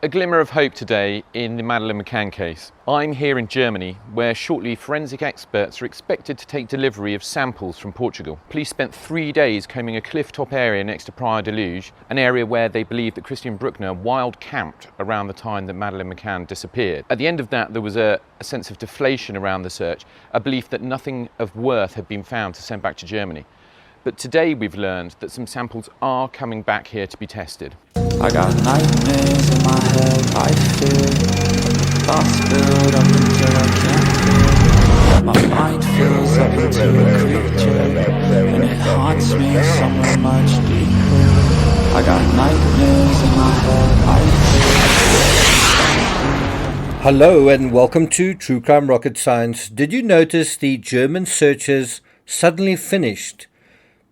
A glimmer of hope today in the Madeleine McCann case. I'm here in Germany, where shortly forensic experts are expected to take delivery of samples from Portugal. Police spent 3 days combing a cliff-top area next to Praia de Luz, an area where they believe that Christian Bruckner wild camped around the time that Madeleine McCann disappeared. At the end of that, there was a sense of deflation around the search, a belief that nothing of worth had been found to send back to Germany. But today we've learned that some samples are coming back here to be tested. I got nightmares in my head, I fear thoughts build up until I can't feel. My mind fills up into a creature, and it haunts me somewhere much deeper. I got nightmares in my head, I fear. Hello and welcome to True Crime Rocket Science. Did you notice the German searchers suddenly finished,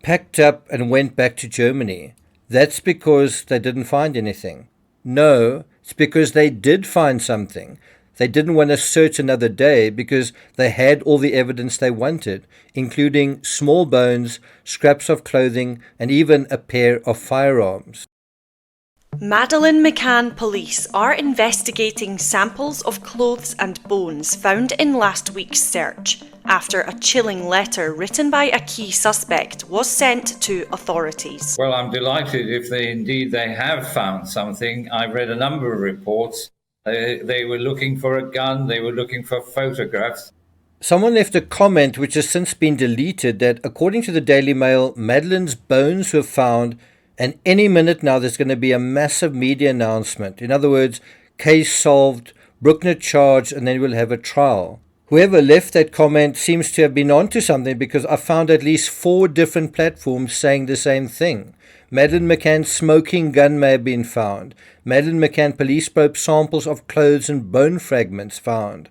packed up and went back to Germany? That's because they didn't find anything. No, it's because they did find something. They didn't want to search another day because they had all the evidence they wanted, including small bones, scraps of clothing, and even a pair of firearms. Madeleine McCann police are investigating samples of clothes and bones found in last week's search after a chilling letter written by a key suspect was sent to authorities. Well, I'm delighted if they have found something. I've read a number of reports. They were looking for a gun, they were looking for photographs. Someone left a comment which has since been deleted that according to the Daily Mail, Madeleine's bones were found, and any minute now there's going to be a massive media announcement. In other words, case solved, Bruckner charged, and then we'll have a trial. Whoever left that comment seems to have been onto something because I found at least 4 different platforms saying the same thing. Madeleine McCann's smoking gun may have been found. Madeleine McCann police probe samples of clothes and bone fragments found.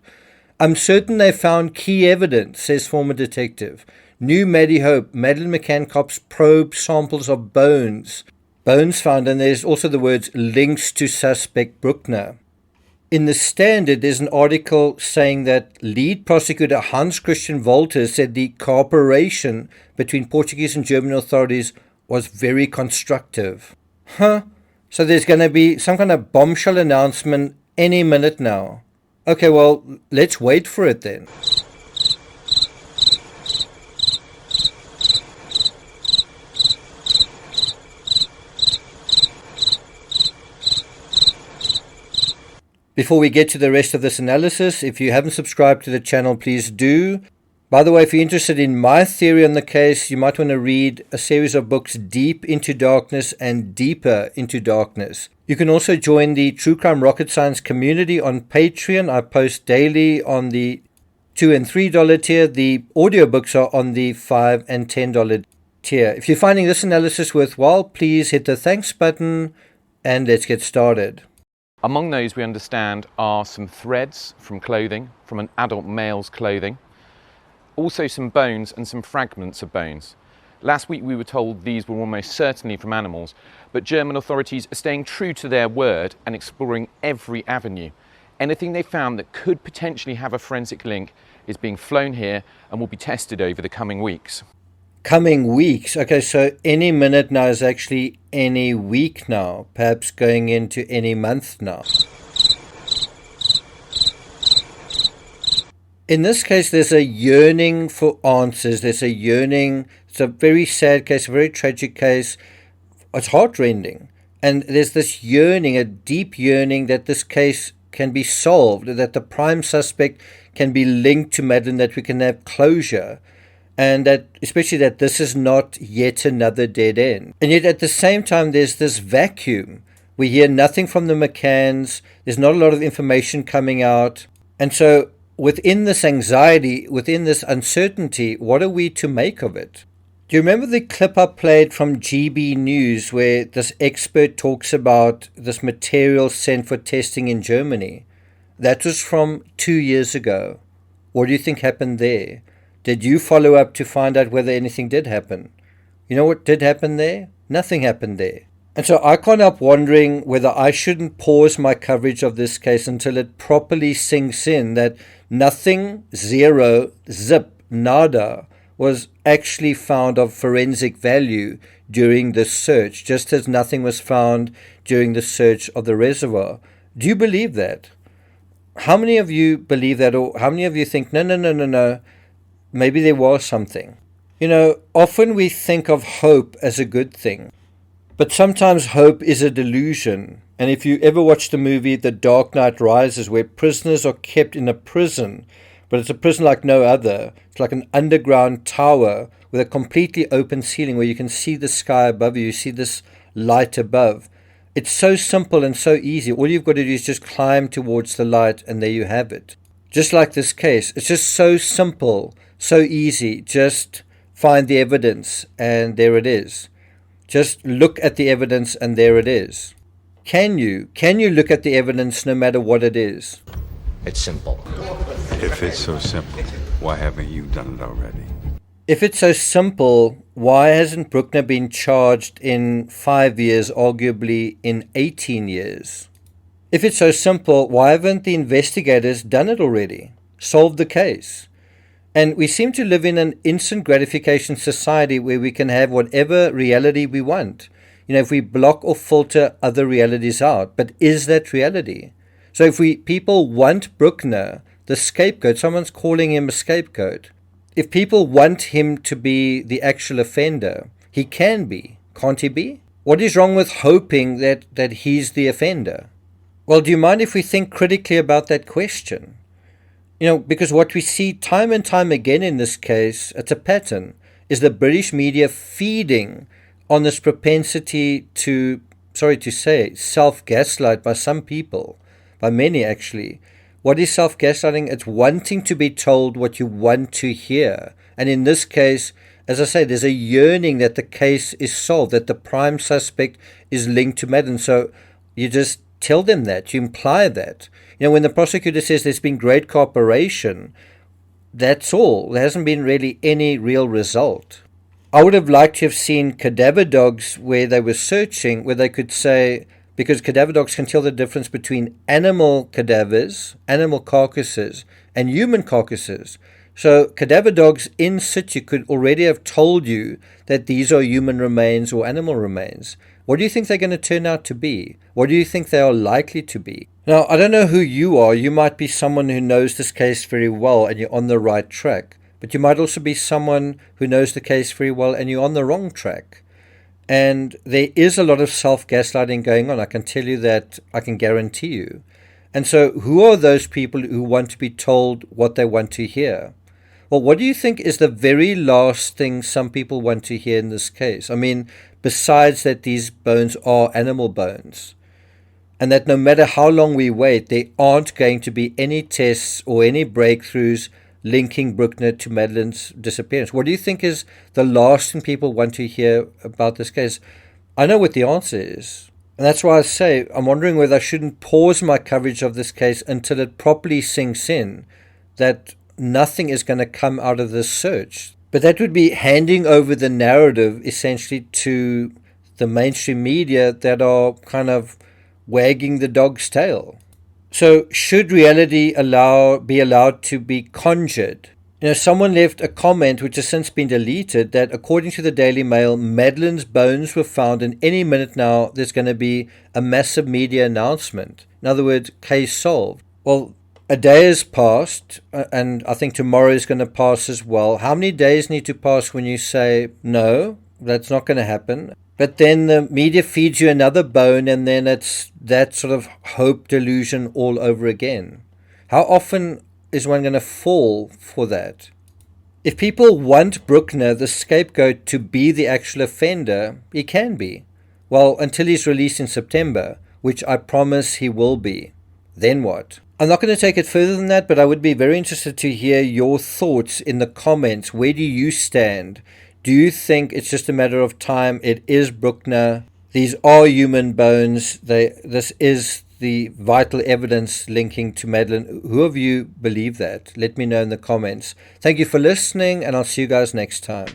I'm certain they found key evidence, says former detective. New Maddie Hope, Madeleine McCann cops probe samples of bones. Bones found, and there's also the words links to suspect Bruckner. In the Standard, there's an article saying that lead prosecutor Hans Christian Wolter said the cooperation between Portuguese and German authorities was very constructive. So there's going to be some kind of bombshell announcement any minute now. Okay, well, let's wait for it then. Before we get to the rest of this analysis, if you haven't subscribed to the channel, please do. By the way, if you're interested in my theory on the case, you might want to read a series of books, Deep into Darkness and Deeper into Darkness. You can also join the True Crime Rocket Science community on Patreon. I post daily on the $2 and $3 tier. The audiobooks are on the $5 and $10 tier. If you're finding this analysis worthwhile, please hit the thanks button and let's get started. Among those we understand are some threads from clothing, from an adult male's clothing, also some bones and some fragments of bones. Last week we were told these were almost certainly from animals, but German authorities are staying true to their word and exploring every avenue. Anything they found that could potentially have a forensic link is being flown here and will be tested over the coming weeks. Coming weeks. Okay, so any minute now is actually any week now, perhaps going into any month now. In this case, there's a yearning for answers. There's a yearning. It's a very sad case, a very tragic case. It's heartrending. And there's this yearning, a deep yearning that this case can be solved, that the prime suspect can be linked to Madeleine, that we can have closure. And that, especially that this is not yet another dead end. And yet at the same time, there's this vacuum. We hear nothing from the McCanns. There's not a lot of information coming out. And so within this anxiety, within this uncertainty, what are we to make of it? Do you remember the clip I played from GB News where this expert talks about this material sent for testing in Germany? That was from 2 years ago. What do you think happened there? Did you follow up to find out whether anything did happen? You know what did happen there? Nothing happened there. And so I can't help wondering whether I shouldn't pause my coverage of this case until it properly sinks in that nothing, zero, zip, nada, was actually found of forensic value during this search, just as nothing was found during the search of the reservoir. Do you believe that? How many of you believe that, or how many of you think, no, maybe there was something? Often we think of hope as a good thing, but sometimes hope is a delusion. And if you ever watch the movie The Dark Knight Rises, where prisoners are kept in a prison, but it's a prison like no other. It's like an underground tower with a completely open ceiling where you can see the sky above you, you see this light above. It's so simple and so easy. All you've got to do is just climb towards the light, and there you have it. Just like this case, it's just so simple, so easy. Just find the evidence, and there it is. Just look at the evidence, and there it is. Can you look at the evidence no matter what it is? It's simple. If it's so simple, why haven't you done it already? If it's so simple, why hasn't Bruckner been charged in 5 years, arguably in 18 years? If it's so simple, why haven't the investigators done it already? Solved the case? And we seem to live in an instant gratification society where we can have whatever reality we want. If we block or filter other realities out. But is that reality? So if people want Bruckner, the scapegoat, someone's calling him a scapegoat. If people want him to be the actual offender, he can be. Can't he be? What is wrong with hoping that he's the offender? Well, do you mind if we think critically about that question? Because what we see time and time again in this case, it's a pattern, is the British media feeding on this propensity to, sorry to say, self-gaslight by some people, by many actually. What is self-gaslighting? It's wanting to be told what you want to hear. And in this case, as I say, there's a yearning that the case is solved, that the prime suspect is linked to Madeleine. So you just tell them that, you imply that. When the prosecutor says there's been great cooperation, that's all. There hasn't been really any real result. I would have liked to have seen cadaver dogs where they were searching, where they could say, because cadaver dogs can tell the difference between animal cadavers, animal carcasses, and human carcasses. So cadaver dogs in situ could already have told you that these are human remains or animal remains. What do you think they're going to turn out to be? What do you think they are likely to be? Now, I don't know who you are. You might be someone who knows this case very well and you're on the right track. But you might also be someone who knows the case very well and you're on the wrong track. And there is a lot of self-gaslighting going on. I can tell you that, I can guarantee you. And so who are those people who want to be told what they want to hear? Well, what do you think is the very last thing some people want to hear in this case? I mean, besides that these bones are animal bones, and that no matter how long we wait, there aren't going to be any tests or any breakthroughs linking Bruckner to Madeleine's disappearance. What do you think is the last thing people want to hear about this case? I know what the answer is. And that's why I say I'm wondering whether I shouldn't pause my coverage of this case until it properly sinks in that nothing is going to come out of this search. But that would be handing over the narrative essentially to the mainstream media that are kind of wagging the dog's tail. So should reality be allowed to be conjured? Someone left a comment which has since been deleted that according to the Daily Mail, Madeleine's bones were found and any minute now there's going to be a massive media announcement. In other words, case solved. Well, a day has passed and I think tomorrow is going to pass as well. How many days need to pass when you say, no, that's not going to happen? But then the media feeds you another bone and then it's that sort of hope delusion all over again. How often is one going to fall for that? If people want Bruckner, the scapegoat, to be the actual offender, he can be. Well, until he's released in September, which I promise he will be. Then what? I'm not going to take it further than that, but I would be very interested to hear your thoughts in the comments. Where do you stand? Do you think it's just a matter of time? It is Bruckner. These are human bones. This is the vital evidence linking to Madeleine. Who of you believe that? Let me know in the comments. Thank you for listening, and I'll see you guys next time.